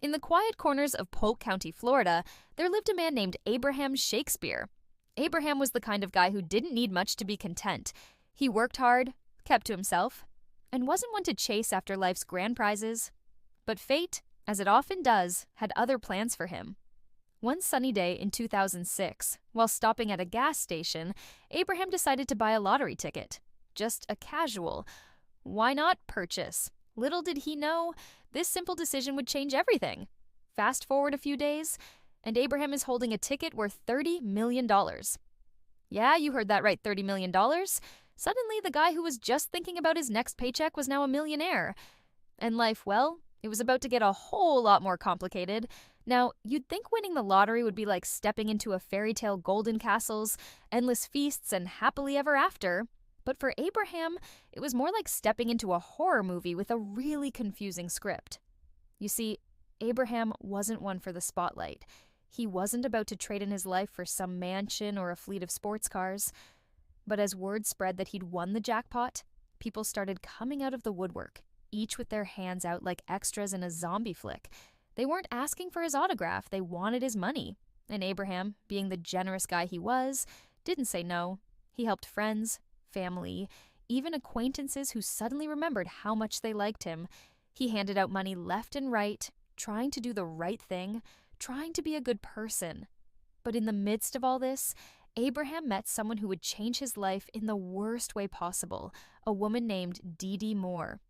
In the quiet corners of Polk County, Florida, there lived a man named Abraham Shakespeare. Abraham was the kind of guy who didn't need much to be content. He worked hard, kept to himself, and wasn't one to chase after life's grand prizes. But fate, as it often does, had other plans for him. One sunny day in 2006, while stopping at a gas station, Abraham decided to buy a lottery ticket. Just a casual, why not purchase? Little did he know, this simple decision would change everything. Fast forward a few days, and Abraham is holding a ticket worth $30 million. Yeah, you heard that right, $30 million. Suddenly, the guy who was just thinking about his next paycheck was now a millionaire. And life, well, it was about to get a whole lot more complicated. Now, you'd think winning the lottery would be like stepping into a fairy tale golden castles, endless feasts, and happily ever after. But for Abraham, it was more like stepping into a horror movie with a really confusing script. You see, Abraham wasn't one for the spotlight. He wasn't about to trade in his life for some mansion or a fleet of sports cars. But as word spread that he'd won the jackpot, people started coming out of the woodwork, each with their hands out like extras in a zombie flick. They weren't asking for his autograph, they wanted his money. And Abraham, being the generous guy he was, didn't say no. He helped friends, family, even acquaintances who suddenly remembered how much they liked him. He handed out money left and right, trying to do the right thing, trying to be a good person. But in the midst of all this, Abraham met someone who would change his life in the worst way possible, a woman named DeeDee Moore.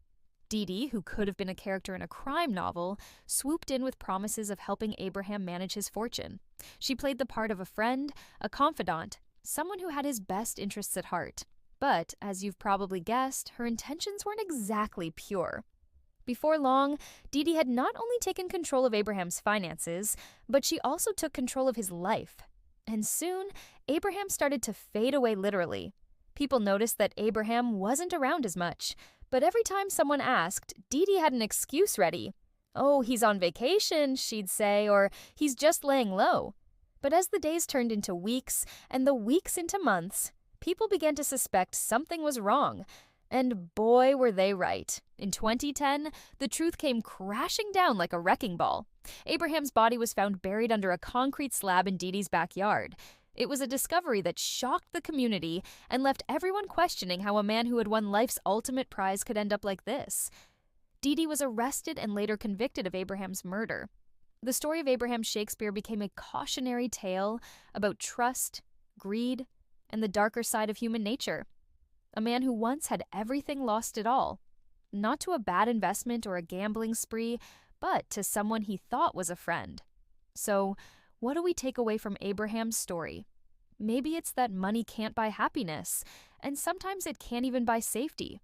DeeDee, who could have been a character in a crime novel, swooped in with promises of helping Abraham manage his fortune. She played the part of a friend, a confidant, someone who had his best interests at heart. But, as you've probably guessed, her intentions weren't exactly pure. Before long, DeeDee had not only taken control of Abraham's finances, but she also took control of his life. And soon, Abraham started to fade away literally. People noticed that Abraham wasn't around as much, but every time someone asked, DeeDee had an excuse ready. Oh, he's on vacation, she'd say, or he's just laying low. But as the days turned into weeks, and the weeks into months, people began to suspect something was wrong. And boy, were they right. In 2010, the truth came crashing down like a wrecking ball. Abraham's body was found buried under a concrete slab in DeeDee's backyard. It was a discovery that shocked the community and left everyone questioning how a man who had won life's ultimate prize could end up like this. DeeDee was arrested and later convicted of Abraham's murder. The story of Abraham Shakespeare became a cautionary tale about trust, greed, and the darker side of human nature. A man who once had everything lost it all. Not to a bad investment or a gambling spree, but to someone he thought was a friend. So, what do we take away from Abraham's story? Maybe it's that money can't buy happiness, and sometimes it can't even buy safety.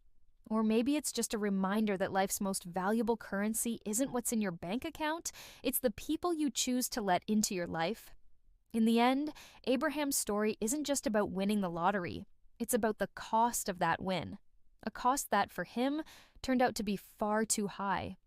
Or maybe it's just a reminder that life's most valuable currency isn't what's in your bank account, it's the people you choose to let into your life. In the end, Abraham's story isn't just about winning the lottery. It's about the cost of that win. A cost that, for him, turned out to be far too high.